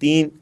3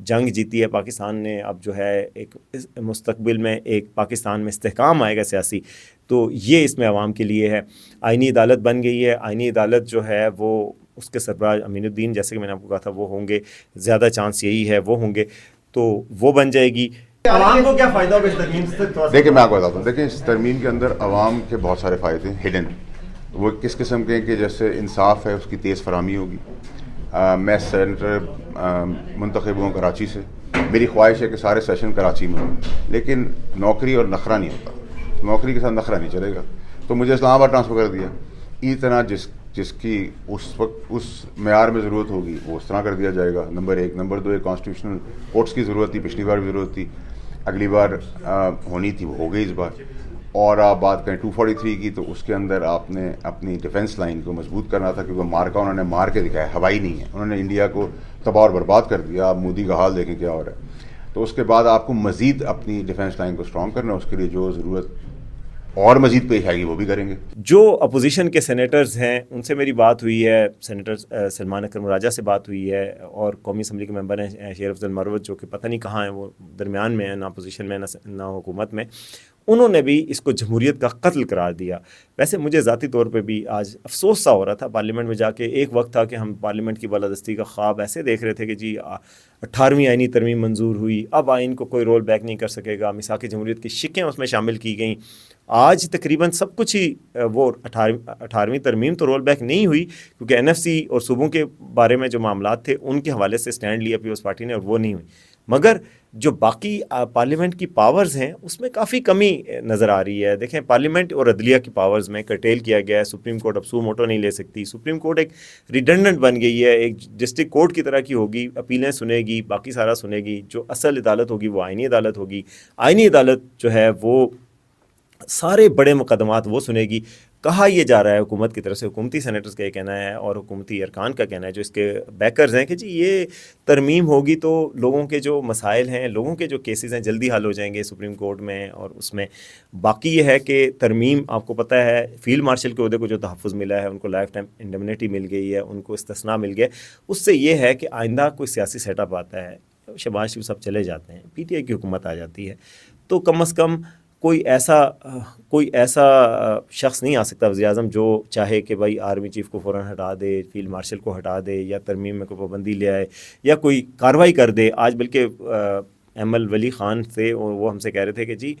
جنگ جیتی ہے پاکستان نے، اب جو ہے ایک مستقبل میں ایک پاکستان میں استحکام آئے گا سیاسی، تو یہ اس میں عوام کے لیے ہے۔ آئینی عدالت بن گئی ہے، آئینی عدالت جو ہے وہ اس کے سربراہ امین الدین، جیسے کہ میں نے آپ کو کہا تھا وہ ہوں گے، زیادہ چانس یہی ہے وہ ہوں گے، تو وہ بن جائے گی۔ عوام کو کیا فائدہ ہوگا اس ترمیم سے؟ دیکھیں میں آپ کو بتاتا ہوں، دیکھیں اس ترمیم کے اندر عوام کے بہت سارے فائدے ہیں ہڈن۔ وہ کس قسم کے کہ جیسے انصاف ہے، اس کی تیز فراہمی ہوگی۔ میں سینیٹر منتخب ہوں کراچی سے، میری خواہش ہے کہ سارے سیشن کراچی میں ہوں، لیکن نوکری اور نخرہ نہیں ہوتا، نوکری کے ساتھ نخرہ نہیں چلے گا، تو مجھے اسلام آباد ٹرانسفر کر دیا۔ اسی طرح جس کی اس وقت اس معیار میں ضرورت ہوگی وہ اس طرح کر دیا جائے گا، نمبر ایک۔ نمبر دو، ایک کانسٹیٹیوشنل کورٹس کی ضرورت تھی، پچھلی بار بھی ضرورت تھی، اگلی بار ہونی تھی، وہ ہو گئی اس بار۔ اور آپ بات کریں 243 کی، تو اس کے اندر آپ نے اپنی ڈیفنس لائن کو مضبوط کرنا تھا، کیونکہ مارکا انہوں نے مار کے دکھایا، ہوائی نہیں ہے، انہوں نے انڈیا کو تباہ اور برباد کر دیا۔ آپ مودی کا حال دیکھیں کیا ہو رہا ہے۔ تو اس کے بعد آپ کو مزید اپنی ڈیفنس لائن کو اسٹرانگ کرنا، اس کے لیے جو ضرورت اور مزید پیش آئے گی وہ بھی کریں گے۔ جو اپوزیشن کے سینیٹرز ہیں ان سے میری بات ہوئی ہے، سینیٹر سلمان اکرم راجہ سے بات ہوئی ہے، اور قومی اسمبلی کے ممبر ہیں شیر افضل مروت، جو کہ پتہ نہیں کہاں ہیں، وہ درمیان میں ہیں، نہ اپوزیشن میں نہ حکومت میں، انہوں نے بھی اس کو جمہوریت کا قتل قرار دیا۔ ویسے مجھے ذاتی طور پہ بھی آج افسوس سا ہو رہا تھا پارلیمنٹ میں جا کے۔ ایک وقت تھا کہ ہم پارلیمنٹ کی بالادستی کا خواب ایسے دیکھ رہے تھے کہ جی 18ویں آئینی ترمیم منظور ہوئی، اب آئین کو کوئی رول بیک نہیں کر سکے گا، میثاق جمہوریت کی شقیں اس میں شامل کی گئیں۔ آج تقریباً سب کچھ ہی وہ 18ویں ترمیم تو رول بیک نہیں ہوئی، کیونکہ NFC اور صوبوں کے بارے میں جو معاملات تھے ان کے حوالے سے سٹینڈ لیا پیپلز پارٹی نے، اور وہ نہیں ہوئی۔ مگر جو باقی پارلیمنٹ کی پاورز ہیں اس میں کافی کمی نظر آ رہی ہے۔ دیکھیں پارلیمنٹ اور عدلیہ کی پاورز میں کرٹیل کیا گیا ہے، سپریم کورٹ اب سو موٹو نہیں لے سکتی، سپریم کورٹ ایک ریڈنڈنٹ بن گئی ہے، ایک ڈسٹرکٹ کورٹ کی طرح کی ہوگی، اپیلیں سنے گی، باقی سارا سنے گی۔ جو اصل عدالت ہوگی وہ آئینی عدالت ہوگی، آئینی عدالت جو ہے وہ سارے بڑے مقدمات وہ سنے گی۔ کہا یہ جا رہا ہے حکومت کی طرف سے، حکومتی سینیٹرز کا یہ کہنا ہے اور حکومتی ارکان کا کہنا ہے جو اس کے بیکرز ہیں، کہ جی یہ ترمیم ہوگی تو لوگوں کے جو مسائل ہیں، لوگوں کے جو کیسز ہیں جلدی حل ہو جائیں گے سپریم کورٹ میں۔ اور اس میں باقی یہ ہے کہ ترمیم، آپ کو پتہ ہے فیلڈ مارشل کے عہدے کو جو تحفظ ملا ہے، ان کو لائف ٹائم انڈیمنیٹی مل گئی ہے، ان کو استثناء مل گیا۔ اس سے یہ ہے کہ آئندہ کوئی سیاسی سیٹ اپ آتا ہے، شہباز شریف صاحب چلے جاتے ہیں، PTI کی حکومت آ جاتی ہے، تو کم از کم کوئی ایسا شخص نہیں آ سکتا وزیر اعظم جو چاہے کہ بھائی آرمی چیف کو فوراً ہٹا دے، فیلڈ مارشل کو ہٹا دے، یا ترمیم میں کوئی پابندی لے آئے یا کوئی کارروائی کر دے۔ آج بلکہ احمد ولی خان تھے، وہ ہم سے کہہ رہے تھے کہ جی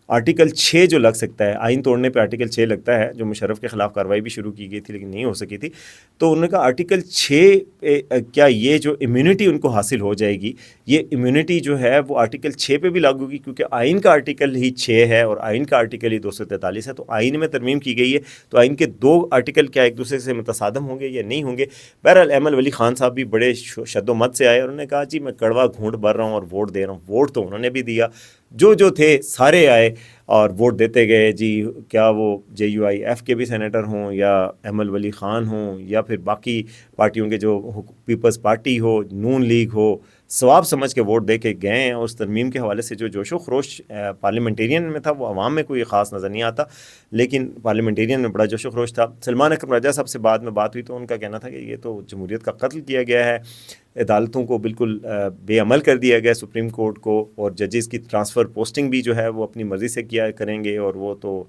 آرٹیکل 6 جو لگ سکتا ہے، آئین توڑنے پہ آرٹیکل 6 لگتا ہے، جو مشرف کے خلاف کارروائی بھی شروع کی گئی تھی لیکن نہیں ہو سکی تھی، تو انہوں نے کہا آرٹیکل 6 کیا یہ جو امیونٹی ان کو حاصل ہو جائے گی، یہ امیونٹی جو ہے وہ آرٹیکل 6 پہ بھی لاگو ہوگی، کیونکہ آئین کا آرٹیکل ہی 6 ہے اور آئین کا آرٹیکل ہی 243 ہے، تو آئین میں ترمیم کی گئی ہے، تو آئین کے 2 آرٹیکل کیا ایک دوسرے سے متصادم ہوں گے یا نہیں ہوں گے۔ بہرحال احمد ولی خان صاحب بھی بڑے شد و مت سے آئے اور انہوں نے کہا جی میں کڑوا گھونٹ بھر رہا ہوں اور ووٹ دے رہا ہوں۔ ووٹ تو انہوں نے بھی دیا، جو تھے سارے آئے اور ووٹ دیتے گئے۔ جی کیا وہ JUIF کے بھی سینیٹر ہوں یا احمد ولی خان ہوں یا پھر باقی پارٹیوں کے، جو پیپلز پارٹی ہو، نون لیگ ہو، ثواب سمجھ کے ووٹ دے کے گئے ہیں۔ اور اس ترمیم کے حوالے سے جو جوش و خروش پارلیمنٹیرین میں تھا وہ عوام میں کوئی خاص نظر نہیں آتا، لیکن پارلیمنٹیرین میں بڑا جوش و خروش تھا۔ سلمان اکرم راجہ صاحب سے بعد میں بات ہوئی تو ان کا کہنا تھا کہ یہ تو جمہوریت کا قتل کیا گیا ہے، عدالتوں کو بالکل بے عمل کر دیا گیا، سپریم کورٹ کو، اور ججز کی ٹرانسفر پوسٹنگ بھی جو ہے وہ اپنی مرضی سے کیا کریں گے، اور وہ تو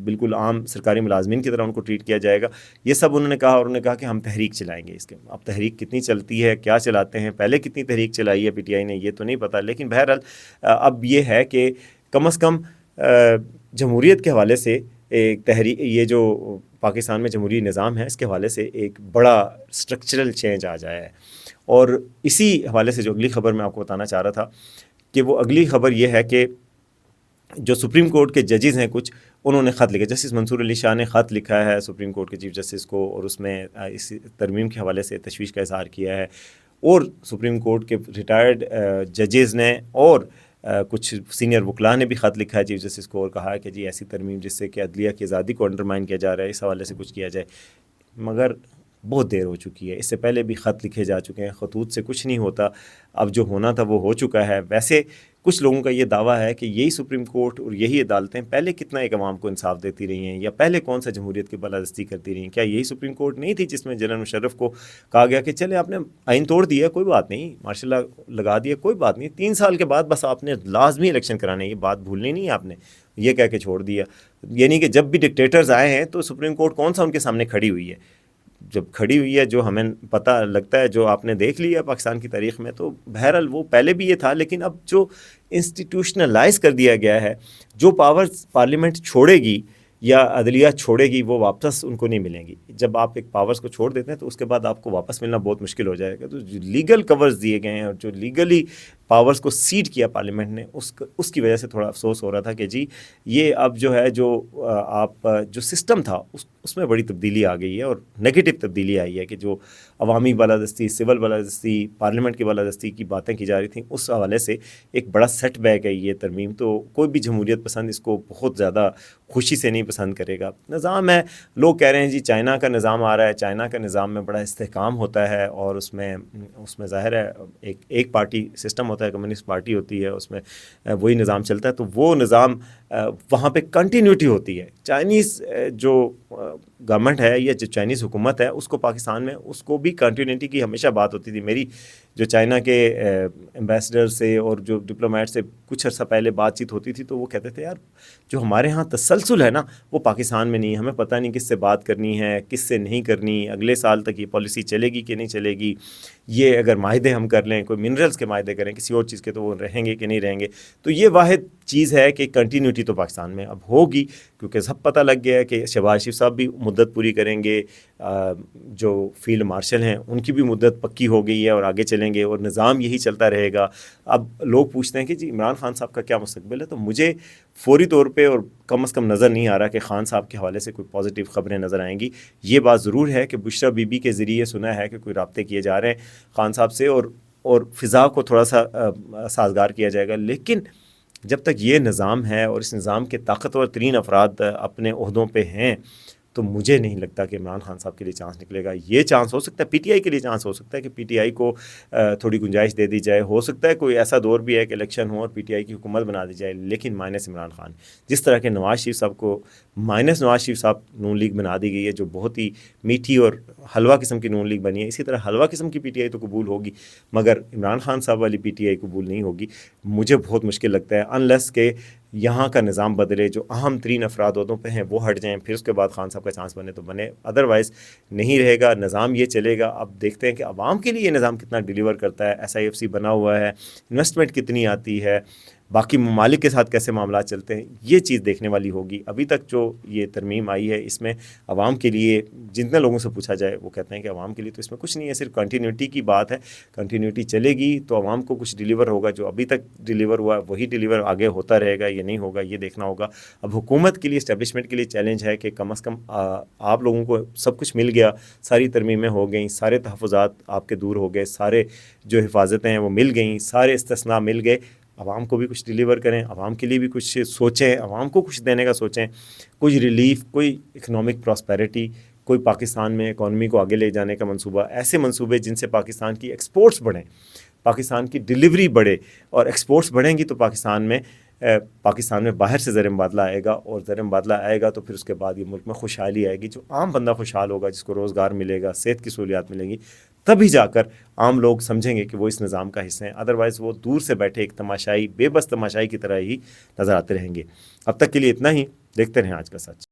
بالکل عام سرکاری ملازمین کی طرح ان کو ٹریٹ کیا جائے گا۔ یہ سب انہوں نے کہا، اور انہوں نے کہا کہ ہم تحریک چلائیں گے اس کے۔ اب تحریک کتنی چلتی ہے، کیا چلاتے ہیں، پہلے کتنی تحریک چلائی ہے PTI نے یہ تو نہیں پتہ، لیکن بہرحال اب یہ ہے کہ کم از کم جمہوریت کے حوالے سے ایک تحریک، یہ جو پاکستان میں جمہوری نظام ہے اس کے حوالے سے ایک بڑا اسٹرکچرل چینج آ جایا ہے۔ اور اسی حوالے سے جو اگلی خبر میں آپ کو بتانا چاہ رہا تھا کہ وہ اگلی خبر یہ ہے کہ جو سپریم کورٹ کے ججز ہیں کچھ، انہوں نے خط لکھا، جسٹس منصور علی شاہ نے خط لکھا ہے سپریم کورٹ کے چیف جسٹس کو، اور اس میں اس ترمیم کے حوالے سے تشویش کا اظہار کیا ہے۔ اور سپریم کورٹ کے ریٹائرڈ ججز نے اور کچھ سینئر وکلاء نے بھی خط لکھا ہے چیف جسٹس کو، اور کہا ہے کہ جی ایسی ترمیم جس سے کہ عدلیہ کی آزادی کو انڈرمائن کیا جا رہا ہے، اس حوالے سے کچھ کیا جائے۔ مگر بہت دیر ہو چکی ہے. اس سے پہلے بھی خط لکھے جا چکے ہیں, خطوط سے کچھ نہیں ہوتا, اب جو ہونا تھا وہ ہو چکا ہے. ویسے کچھ لوگوں کا یہ دعویٰ ہے کہ یہی سپریم کورٹ اور یہی عدالتیں پہلے کتنا ایک عوام کو انصاف دیتی رہی ہیں, یا پہلے کون سا جمہوریت کی بالادستی کرتی رہی ہیں. کیا یہی سپریم کورٹ نہیں تھی جس میں جنرل مشرف کو کہا گیا کہ چلے آپ نے آئین توڑ دیا, کوئی بات نہیں, ماشاء اللہ لگا دیا, کوئی بات نہیں, 3 سال کے بعد بس آپ نے لازمی الیکشن کرانے, یہ بات بھولنی نہیں ہے آپ نے, یہ کہہ کے چھوڑ دیا. یعنی کہ جب بھی ڈکٹیٹرز آئے ہیں تو سپریم کورٹ کون سا ان کے سامنے کھڑی ہوئی ہے, جب کھڑی ہوئی ہے, جو ہمیں پتہ لگتا ہے, جو آپ نے دیکھ لیا پاکستان کی تاریخ میں, تو بہرحال وہ پہلے بھی یہ تھا, لیکن اب جو انسٹیٹیوشنلائز کر دیا گیا ہے, جو پاورز پارلیمنٹ چھوڑے گی یا عدلیہ چھوڑے گی وہ واپس ان کو نہیں ملیں گی. جب آپ ایک پاورز کو چھوڑ دیتے ہیں تو اس کے بعد آپ کو واپس ملنا بہت مشکل ہو جائے گا. تو جو لیگل کورز دیے گئے ہیں اور جو لیگلی پاورز کو سیڈ کیا پارلیمنٹ نے, اس کی وجہ سے تھوڑا افسوس ہو رہا تھا کہ جی یہ اب جو ہے جو آپ جو سسٹم تھا اس میں بڑی تبدیلی آ گئی ہے, اور نگیٹو تبدیلی آئی ہے کہ جو عوامی بالادستی, سول بالادستی, پارلیمنٹ کی بالادستی کی باتیں کی جا رہی تھیں, اس حوالے سے ایک بڑا سیٹ بیک ہے یہ ترمیم. تو کوئی بھی جمہوریت پسند اس کو بہت زیادہ خوشی سے نہیں پسند کرے گا. نظام ہے, لوگ کہہ رہے ہیں جی چائنا کا نظام آ رہا ہے, چائنا کا نظام میں بڑا استحکام ہوتا ہے, اور اس میں ظاہر ہے ایک پارٹی سسٹم ہوتا ہے, کمیونسٹ پارٹی ہوتی ہے, اس میں وہی نظام چلتا ہے, تو وہ نظام وہاں پہ کنٹینیوٹی ہوتی ہے. چائنیز جو گورنمنٹ ہے یا جو چائنیز حکومت ہے اس کو پاکستان میں اس کو بھی کنٹینیوٹی کی ہمیشہ بات ہوتی تھی. میری جو چائنا کے ایمبیسڈر سے اور جو ڈپلومیٹ سے کچھ عرصہ پہلے بات چیت ہوتی تھی تو وہ کہتے تھے یار جو ہمارے ہاں تسلسل ہے نا وہ پاکستان میں نہیں ہے, ہمیں پتہ نہیں کس سے بات کرنی ہے کس سے نہیں کرنی, اگلے سال تک یہ پالیسی چلے گی کہ نہیں چلے گی, یہ اگر معاہدے ہم کر لیں, کوئی منرلز کے معاہدے کریں کسی اور چیز کے, تو وہ رہیں گے کہ نہیں رہیں گے. تو یہ واحد چیز ہے کہ کنٹینیوٹی تو پاکستان میں اب ہوگی, کیونکہ سب پتہ لگ گیا ہے کہ شہباز شریف صاحب بھی مدت پوری کریں گے, جو فیلڈ مارشل ہیں ان کی بھی مدت پکی ہو گئی ہے اور آگے چلیں گے, اور نظام یہی چلتا رہے گا. اب لوگ پوچھتے ہیں کہ جی عمران خان صاحب کا کیا مستقبل ہے, تو مجھے فوری طور پہ اور کم از کم نظر نہیں آ رہا کہ خان صاحب کے حوالے سے کوئی پازیٹیو خبریں نظر آئیں گی. یہ بات ضرور ہے کہ بشرا بی بی کے ذریعے سنا ہے کہ کوئی رابطے کیے جا رہے ہیں خان صاحب سے, اور فضا کو تھوڑا سا سازگار کیا جائے گا. لیکن جب تک یہ نظام ہے اور اس نظام کے طاقتور ترین افراد اپنے عہدوں پہ ہیں, تو مجھے نہیں لگتا کہ عمران خان صاحب کے لیے چانس نکلے گا. یہ چانس ہو سکتا ہے پی ٹی آئی کے لیے, چانس ہو سکتا ہے کہ پی ٹی آئی کو تھوڑی گنجائش دے دی جائے, ہو سکتا ہے کوئی ایسا دور بھی ہے کہ الیکشن ہو اور پی ٹی آئی کی حکومت بنا دی جائے. لیکن مائنس عمران خان, جس طرح کے نواز شریف صاحب کو مائنس نواز شریف صاحب نون لیگ بنا دی گئی ہے, جو بہت ہی میٹھی اور حلوہ قسم کی نون لیگ بنی ہے, اسی طرح حلوہ قسم کی پی ٹی آئی تو قبول ہوگی, مگر عمران خان صاحب والی پی ٹی آئی قبول نہیں ہوگی. مجھے بہت مشکل لگتا ہے انلیس کہ یہاں کا نظام بدلے, جو اہم ترین افراد عہدوں پہ ہیں وہ ہٹ جائیں, پھر اس کے بعد خان صاحب کا چانس بنے تو بنے, ادروائز نہیں رہے گا. نظام یہ چلے گا. اب دیکھتے ہیں کہ عوام کے لیے یہ نظام کتنا ڈیلیور کرتا ہے. ایس آئی ایف سی بنا ہوا ہے, انویسٹمنٹ کتنی آتی ہے, باقی ممالک کے ساتھ کیسے معاملات چلتے ہیں, یہ چیز دیکھنے والی ہوگی. ابھی تک جو یہ ترمیم آئی ہے اس میں عوام کے لیے, جتنے لوگوں سے پوچھا جائے وہ کہتے ہیں کہ عوام کے لیے تو اس میں کچھ نہیں ہے, صرف کنٹینیوٹی کی بات ہے. کنٹینیوٹی چلے گی تو عوام کو کچھ ڈیلیور ہوگا, جو ابھی تک ڈیلیور ہوا وہی ڈیلیور آگے ہوتا رہے گا, یہ نہیں ہوگا, یہ دیکھنا ہوگا. اب حکومت کے لیے, اسٹیبلشمنٹ کے لیے چیلنج ہے کہ کم از کم آپ لوگوں کو سب کچھ مل گیا, ساری ترمیمیں ہو گئیں, سارے تحفظات آپ کے دور ہو گئے, سارے جو حفاظتیں ہیں وہ مل گئیں, سارے استثناء مل گئے. عوام کو بھی کچھ ڈیلیور کریں, عوام کے لیے بھی کچھ سوچیں, عوام کو کچھ دینے کا سوچیں, کوئی ریلیف, کوئی اکنامک پراسپیرٹی, کوئی پاکستان میں اکانومی کو آگے لے جانے کا منصوبہ, ایسے منصوبے جن سے پاکستان کی ایکسپورٹس بڑھیں, پاکستان کی ڈیلیوری بڑھے, اور ایکسپورٹس بڑھیں گی تو پاکستان میں باہر سے زر مبادلہ آئے گا, اور زر مبادلہ آئے گا تو پھر اس کے بعد یہ ملک میں خوشحالی آئے گی, جو عام بندہ خوشحال ہوگا, جس کو روزگار ملے گا, صحت کی سہولیات ملیں گی, تبھی جا کر عام لوگ سمجھیں گے کہ وہ اس نظام کا حصہ ہیں. ادروائز وہ دور سے بیٹھے ایک تماشائی, بے بس تماشائی کی طرح ہی نظر آتے رہیں گے. اب تک کے لیے اتنا ہی. دیکھتے رہیں آج کا سچ.